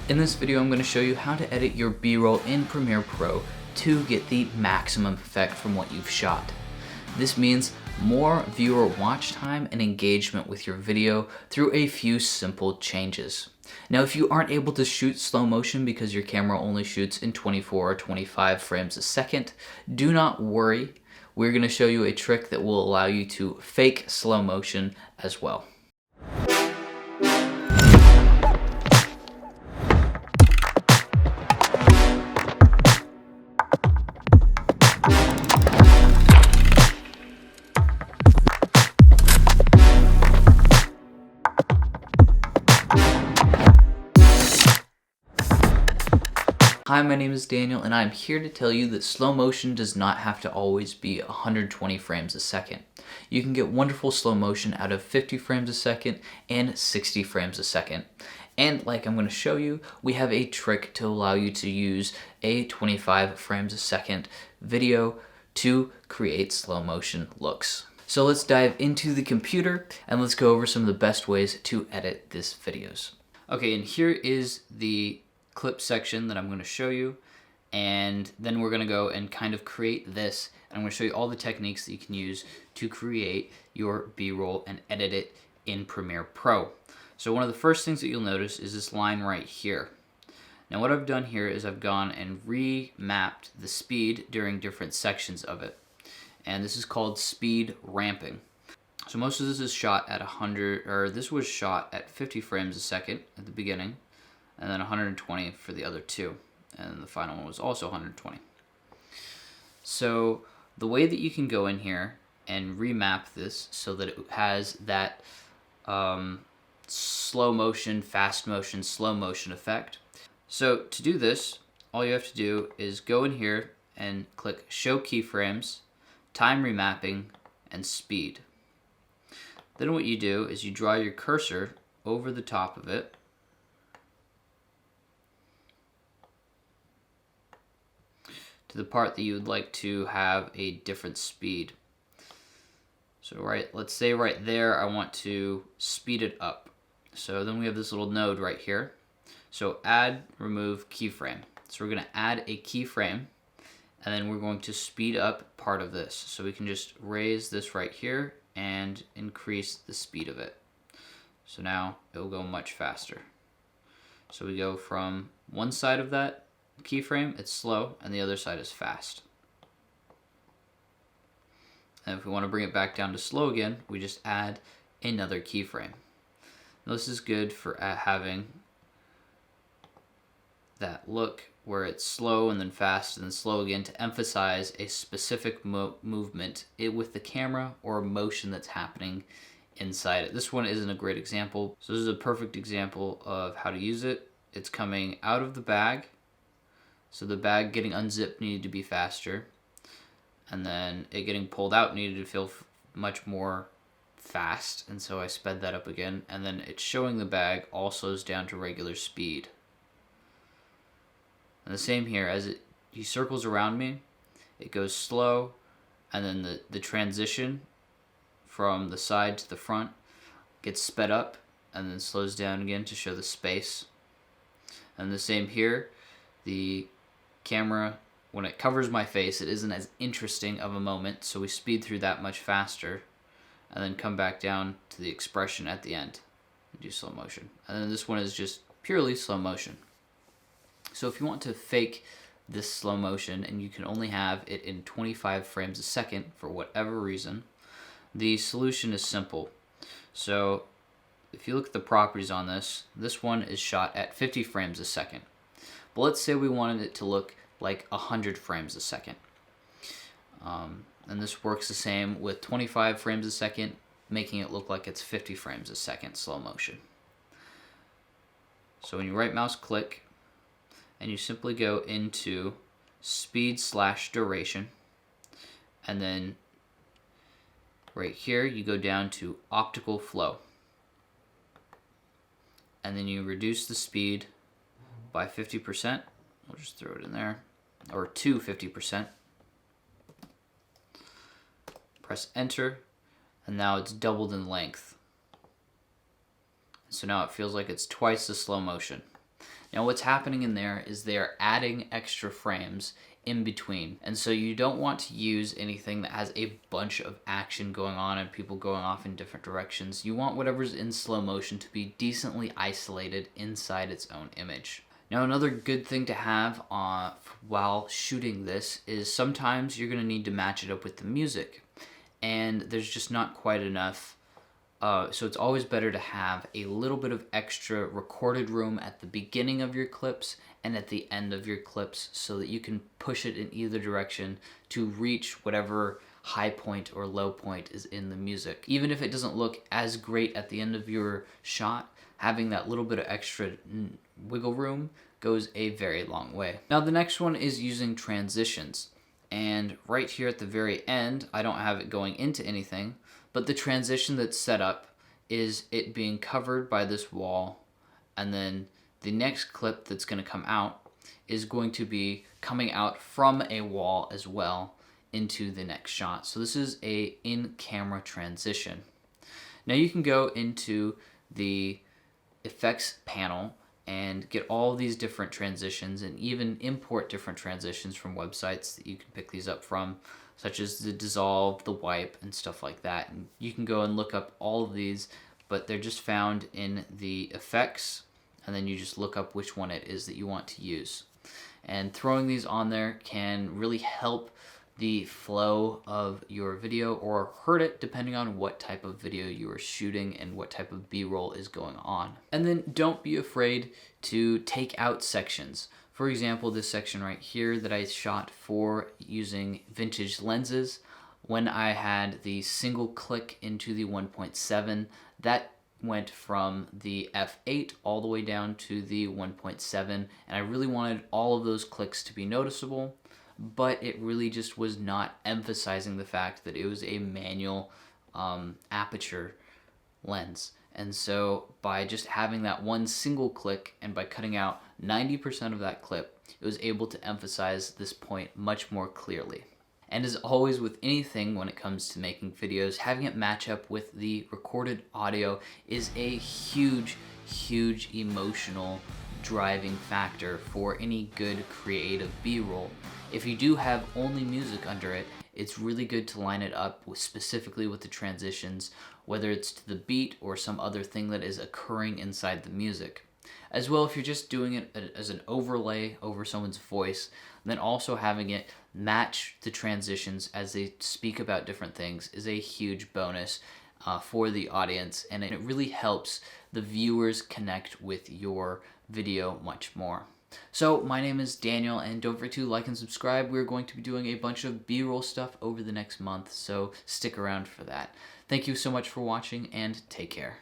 In this video, I'm going to show you how to edit your B-roll in Premiere Pro to get the maximum effect from what you've shot. This means more viewer watch time and engagement with your video through a few simple changes. Now, if you aren't able to shoot slow motion because your camera only shoots in 24 or 25 frames a second, do not worry. We're going to show you a trick that will allow you to fake slow motion as well. Hi, my name is Daniel, and I'm here to tell you that slow motion does not have to always be 120 frames a second. You can get wonderful slow motion out of 50 frames a second and 60 frames a second. And like I'm going to show you, we have a trick to allow you to use a 25 frames a second video to create slow motion looks. So let's dive into the computer and let's go over some of the best ways to edit these videos. Okay, and here is the clip section that I'm going to show you, and then we're going to go and kind of create this, and I'm going to show you all the techniques that you can use to create your B-roll and edit it in Premiere Pro. So one of the first things that you'll notice is this line right here. Now what I've done here is I've gone and remapped the speed during different sections of it, and this is called speed ramping. So most of this is shot at 100, or this was shot at 50 frames a second at the beginning, and then 120 for the other two, and the final one was also 120. So the way that you can go in here and remap this so that it has that slow motion, fast motion, slow motion effect. So to do this, all you have to do is go in here and click Show Keyframes, Time Remapping, and Speed. Then what you do is you draw your cursor over the top of it, to the part that you would like to have a different speed. So let's say right there I want to speed it up. So then we have this little node right here. So add, remove keyframe. So we're going to add a keyframe, and then we're going to speed up part of this. So we can just raise this right here and increase the speed of it. So now it will go much faster. So we go from one side of that keyframe, it's slow, and the other side is fast. And if we want to bring it back down to slow again, we just add another keyframe. Now this is good for having that look where it's slow and then fast and then slow again, to emphasize a specific movement with the camera or a motion that's happening inside it. This one isn't a great example, so this is a perfect example of how to use it. It's coming out of the bag. So the bag getting unzipped needed to be faster, and then it getting pulled out needed to feel much more fast, and so I sped that up again, and then it's showing the bag all slows down to regular speed. And the same here, as he circles around me, it goes slow, and then the transition from the side to the front gets sped up and then slows down again to show the space. And the same here, the camera, when it covers my face, it isn't as interesting of a moment, so we speed through that much faster and then come back down to the expression at the end and do slow motion. And then this one is just purely slow motion. So if you want to fake this slow motion and you can only have it in 25 frames a second for whatever reason, the solution is simple. So if you look at the properties on this one is shot at 50 frames a second. But let's say we wanted it to look like 100 frames a second. And this works the same with 25 frames a second, making it look like it's 50 frames a second slow motion. So when you right mouse click, and you simply go into speed/duration, and then right here you go down to optical flow. And then you reduce the speed by 50%. We'll just throw it in there, or to 50%. Press enter, and now it's doubled in length. So now it feels like it's twice the slow motion. Now what's happening in there is they are adding extra frames in between. And so you don't want to use anything that has a bunch of action going on and people going off in different directions. You want whatever's in slow motion to be decently isolated inside its own image. Now another good thing to have while shooting this is sometimes you're going to need to match it up with the music. And there's just not quite enough. So it's always better to have a little bit of extra recorded room at the beginning of your clips and at the end of your clips so that you can push it in either direction to reach whatever high point or low point is in the music. Even if it doesn't look as great at the end of your shot, having that little bit of extra wiggle room goes a very long way. Now the next one is using transitions. And right here at the very end, I don't have it going into anything, but the transition that's set up is it being covered by this wall, and then the next clip that's going to come out is going to be coming out from a wall as well into the next shot. So this is a in-camera transition. Now you can go into the effects panel and get all these different transitions and even import different transitions from websites that you can pick these up from, such as the dissolve, the wipe, and stuff like that. And you can go and look up all of these, but they're just found in the effects, and then you just look up which one it is that you want to use. And throwing these on there can really help the flow of your video or hurt it depending on what type of video you are shooting and what type of B-roll is going on. And then don't be afraid to take out sections. For example, this section right here that I shot for using vintage lenses, when I had the single click into the 1.7, that went from the f8 all the way down to the 1.7, and I really wanted all of those clicks to be noticeable, but it really just was not emphasizing the fact that it was a manual aperture lens. And so by just having that one single click and by cutting out 90% of that clip, it was able to emphasize this point much more clearly. And as always with anything when it comes to making videos, having it match up with the recorded audio is a huge, huge emotional driving factor for any good creative B-roll. If you do have only music under it, it's really good to line it up specifically with the transitions, whether it's to the beat or some other thing that is occurring inside the music. As well, if you're just doing it as an overlay over someone's voice, then also having it match the transitions as they speak about different things is a huge bonus for the audience, and it really helps the viewers connect with your video much more. So my name is Daniel, and don't forget to like and subscribe. We're going to be doing a bunch of B-roll stuff over the next month, so stick around for that. Thank you so much for watching, and take care.